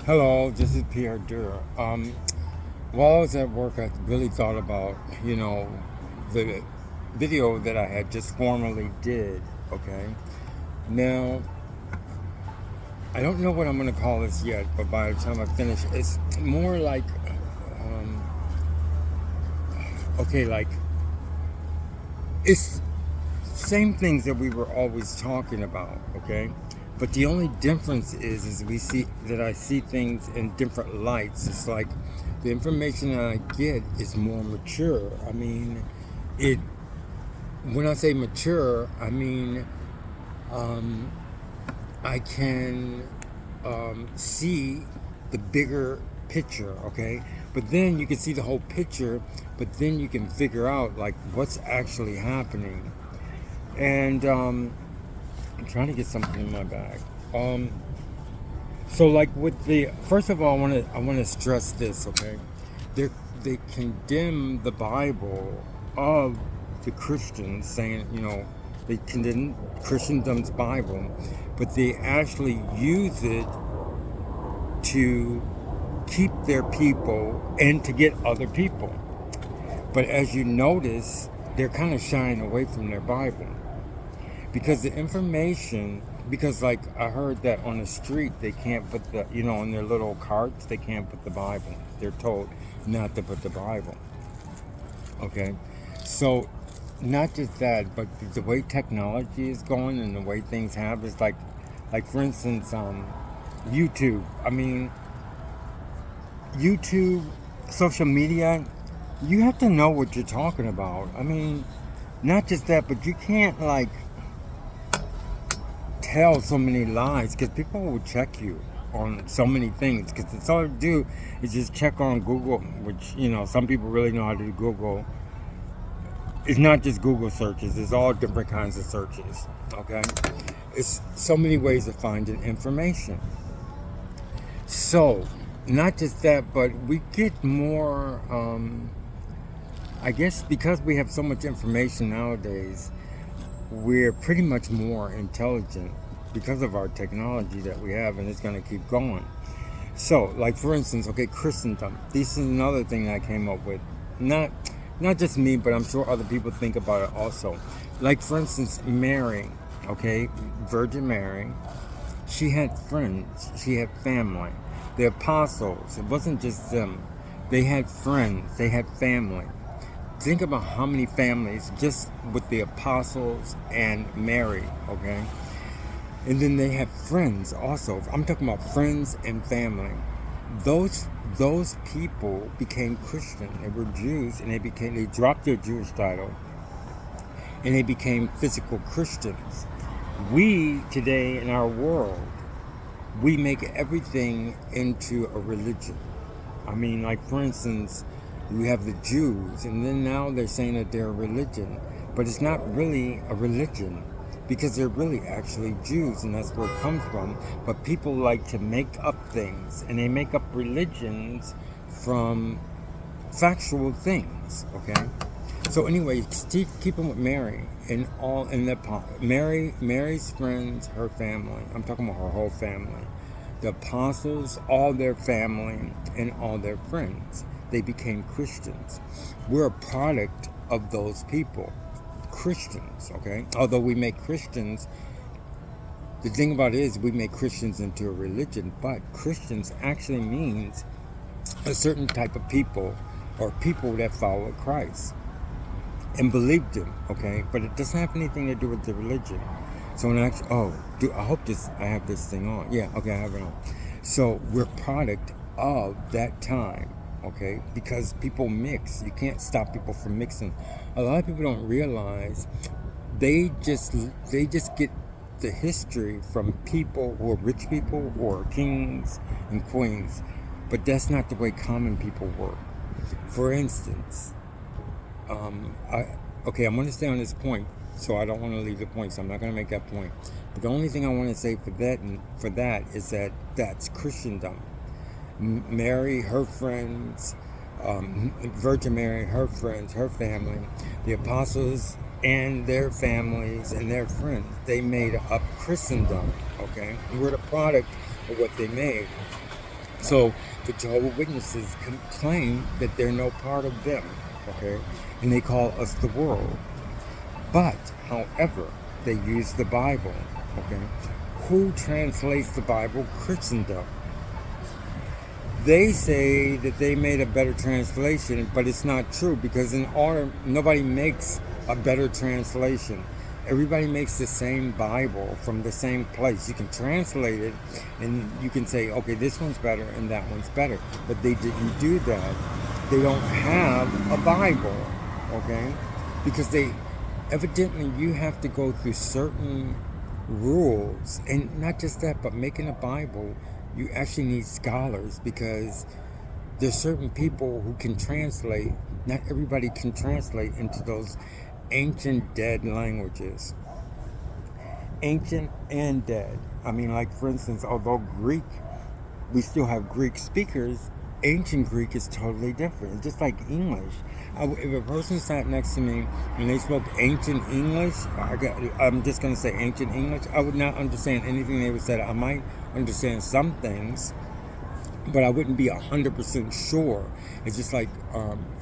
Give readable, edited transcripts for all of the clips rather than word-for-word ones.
Hello, this is Pierre Durr. While I was at work, I really thought about, the video that I had just formally did. Okay. Now, I don't know what I'm going to call this yet, but by the time I finish, it's more like, um, okay, like it's same things that we were always talking about. Okay. But the only difference is we see that I see things in different lights. It's like the information that I get is more mature. I mean, it. When I say mature, I mean um, I can see the bigger picture. Okay, but then you can see the whole picture. But then you can figure out like what's actually happening. And I'm trying to get something in my bag. Um, So, like with the first of all, I want to stress this. Okay, they they condemn the Bible of the Christians, saying they condemn Christendom's Bible, but they actually use it to keep their people and to get other people. But as you notice, they're kind of shying away from their Bible because the information because like I heard that on the street they can't put the in their little carts they can't put the Bible. They're told not to put the Bible. Okay, so not just that, but the way technology is going and the way things have is like for instance, YouTube. I mean, YouTube, social media. You have to know what you're talking about. I mean, not just that, but you can't like tell so many lies because people will check you on so many things because it's all they do is just check on Google, which some people really know how to do Google. It's not just Google searches, it's all different kinds of searches. Okay, it's so many ways of finding information. So not just that, but we get more I guess because we have so much information nowadays, we're pretty much more intelligent because of our technology that we have, and it's going to keep going. So, like for instance, okay, Christendom. This is another thing that I came up with. Not just me, but I'm sure other people think about it also. Like for instance, Mary, okay, Virgin Mary. She had friends. She had family. The apostles. It wasn't just them. They had friends. They had family. Think about how many families just with the apostles and Mary, okay? And then they have friends also. I'm talking about friends and family. Those people became Christian. They were Jews and they dropped their Jewish title and they became physical Christians. We today in our world, we make everything into a religion. I mean, like for instance, you have the Jews, and then now they're saying that they're a religion, but it's not really a religion because they're really actually Jews, and that's where it comes from. But people like to make up things, and they make up religions from factual things. Okay, so anyway, keep them with Mary and all in the Mary's friends, her family. I'm talking about her whole family. The apostles, all their family, and all their friends. They became Christians. We're a product of those people. Christians, okay? Although we make Christians, the thing about it is we make Christians into a religion, but Christians actually means a certain type of people or people that follow Christ and believed him, okay? But it doesn't have anything to do with the religion. So when I hope I have this thing on. Yeah, okay, I have it on. So we're product of that time, okay? Because people mix. You can't stop people from mixing. A lot of people don't realize they just get the history from people who are rich people or kings and queens, but that's not the way common people work. For instance, I'm going to stay on this point, so I don't want to leave the point, so I'm not going to make that point. But the only thing I want to say for that is that that's Christendom. Mary, her friends, Virgin Mary, her friends, her family, the apostles and their families and their friends, they made up Christendom, okay? We're the product of what they made. So the Jehovah Witnesses claim that they're no part of them, okay? And they call us the world. But, however, they use the Bible, okay? Who translates the Bible? Christendom. They say that they made a better translation, but it's not true, because nobody makes a better translation. Everybody makes the same Bible from the same place. You can translate it and you can say, okay, this one's better and that one's better. But they didn't do that. They don't have a Bible, okay? Because evidently you have to go through certain rules. And not just that, but making a Bible, you actually need scholars, because there's certain people who can translate. Not everybody can translate into those ancient dead languages. Ancient and dead. I mean, like, for instance, although Greek, we still have Greek speakers, ancient Greek is totally different. It's just like English. If a person sat next to me and they spoke ancient English, I'm just going to say ancient English, I would not understand anything they would say. I might understand some things, but I wouldn't be 100% sure. It's just like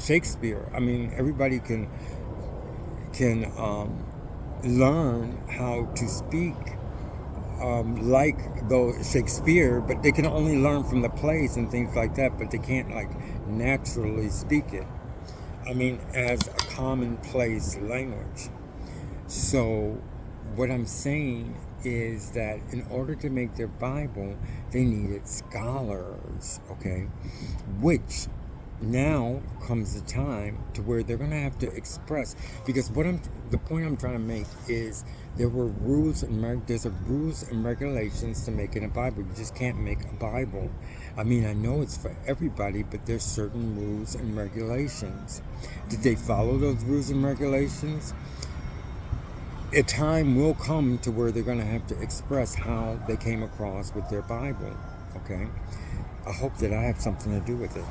Shakespeare. I mean, everybody can learn how to speak like Shakespeare, but they can only learn from the plays and things like that, but they can't like naturally speak it. I mean, as a commonplace language. So what I'm saying is that in order to make their Bible, they needed scholars, okay? Which now comes the time to where they're going to have to express, because the point I'm trying to make is there's rules and regulations to making a Bible. You just can't make a Bible. I mean, I know it's for everybody, but there's certain rules and regulations. Did they follow those rules and regulations? A time will come to where they're going to have to express how they came across with their Bible, okay? I hope that I have something to do with it.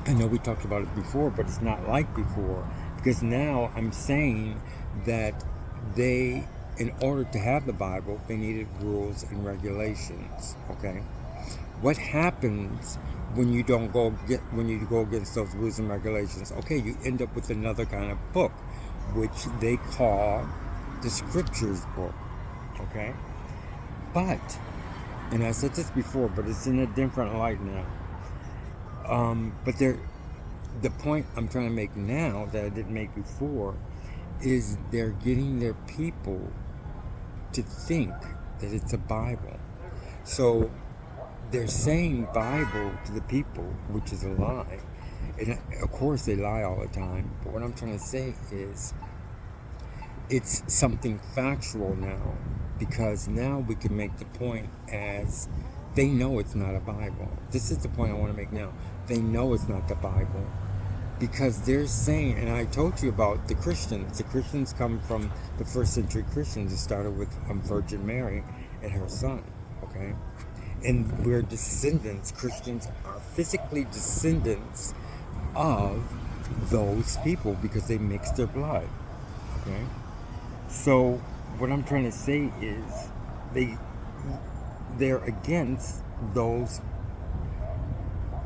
I know we talked about it before, but it's not like before, because now I'm saying that in order to have the Bible, they needed rules and regulations, okay? What happens when you go against those rules and regulations? Okay, you end up with another kind of book, which they call the Scriptures book, okay? But, and I said this before, but it's in a different light now. But the point I'm trying to make now that I didn't make before is they're getting their people to think that it's a Bible. So they're saying Bible to the people, which is a lie. And of course they lie all the time. But what I'm trying to say is it's something factual now, because now we can make the point as they know it's not a Bible. This is the point I want to make now. They know it's not the Bible, because they're saying, and I told you about the Christians. The Christians come from the first century Christians. It started with Virgin Mary and her son, okay? And we're descendants. Christians are physically descendants of those people because they mix their blood, okay? So what I'm trying to say is they're against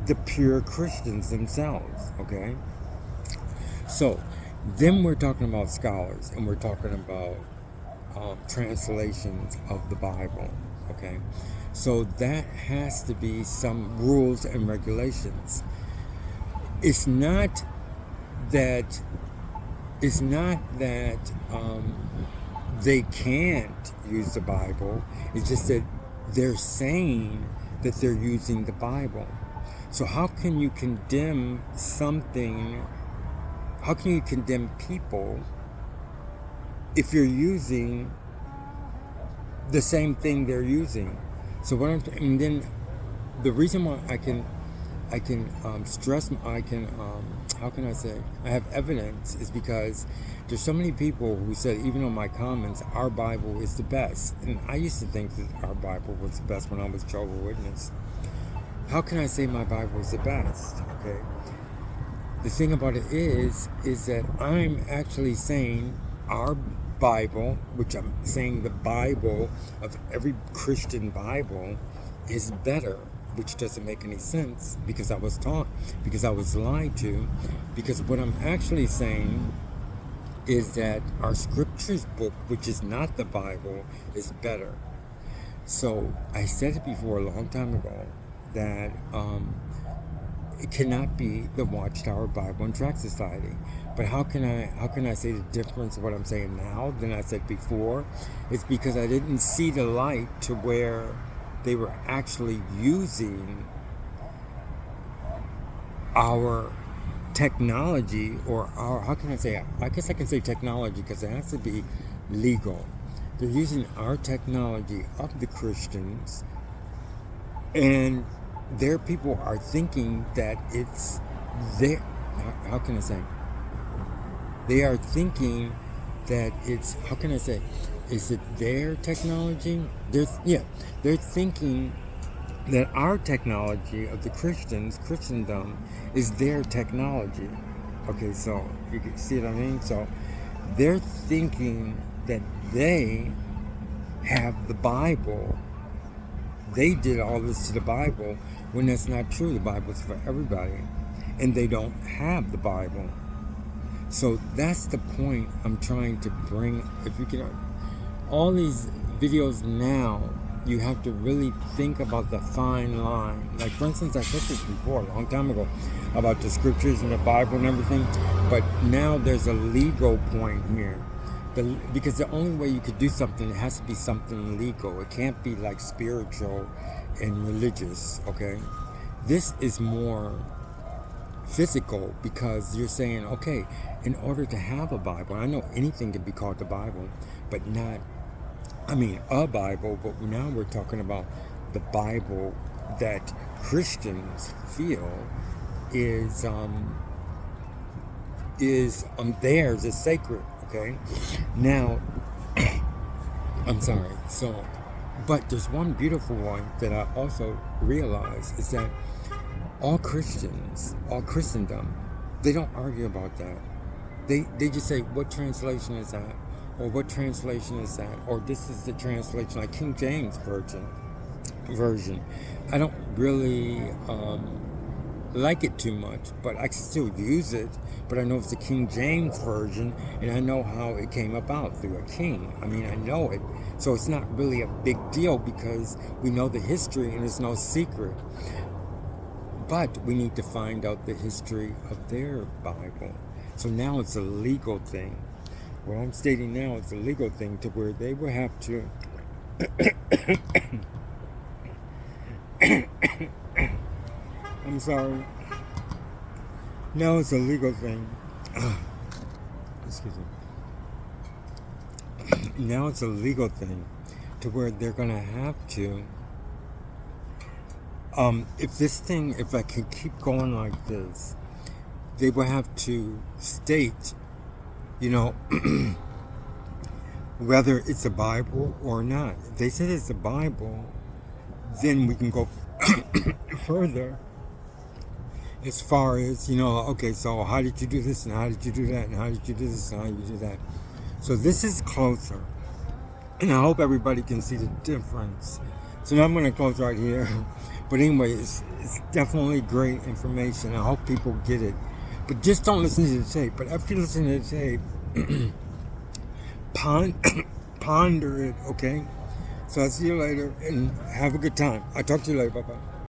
the pure Christians themselves, okay? So then we're talking about scholars, and we're talking about translations of the Bible, okay? So that has to be some rules and regulations. It's not that they can't use the Bible. It's just that they're saying that they're using the Bible. So how can you condemn something? How can you condemn people if you're using the same thing they're using? So and then the reason why I have evidence is because there's so many people who said, even on my comments, our Bible is the best. And I used to think that our Bible was the best when I was Jehovah Witness. How can I say my Bible is the best? Okay. The thing about it is that I'm actually saying our Bible, which I'm saying the Bible of every Christian Bible, is better which doesn't make any sense because I was taught, because I was lied to. Because what I'm actually saying is that our scriptures book, which is not the Bible, is better. So I said it before a long time ago that it cannot be the Watchtower Bible and Tract Society. But how can I say the difference of what I'm saying now than I said before? It's because I didn't see the light to where they were actually using our technology, or our, how can I say it? I guess I can say technology because it has to be legal. They're using our technology of the Christians, and their people are thinking that it's their, how can I say? They are thinking that it's, how can I say? Is it their technology? They're thinking that our technology of the Christians, Christendom, is their technology. Okay, so you can see what I mean? So they're thinking that they have the Bible. They did all this to the Bible when that's not true. The Bible's for everybody. And they don't have the Bible. So that's the point I'm trying to bring. If you can, all these videos now, you have to really think about the fine line. Like, for instance, I said this before, a long time ago, about the scriptures and the Bible and everything. But now there's a legal point here. Because the only way you could do something, it has to be something legal. It can't be like spiritual and religious, okay? This is more physical because you're saying, okay, in order to have a Bible, I know anything can be called the Bible, but not, a Bible, but now we're talking about the Bible that Christians feel is theirs, is sacred, okay? Now, I'm sorry, so, but there's one beautiful one that I also realize is that all Christians, all Christendom, they don't argue about that. They just say, what translation is that? Or what translation is that? Or this is the translation, like King James version. I don't really like it too much, but I can still use it. But I know it's the King James version, and I know how it came about through a king. I know it. So it's not really a big deal because we know the history and it's no secret. But we need to find out the history of their Bible. So now it's a legal thing. What I'm stating now is a legal thing to where they will have to I'm sorry. Now it's a legal thing. Excuse me. Now it's a legal thing to where they're going to have to if I can keep going like this, they will have to state, whether it's a Bible or not. If they said it's a Bible, then we can go further as far as, okay, so how did you do this, and how did you do that, and how did you do this, and how did you do that? So this is closer, and I hope everybody can see the difference. So now I'm going to close right here. But anyway, it's definitely great information. I hope people get it. But just don't listen to the tape. But after you listen to the tape, ponder it, okay? So I'll see you later, and have a good time. I'll talk to you later. Bye-bye.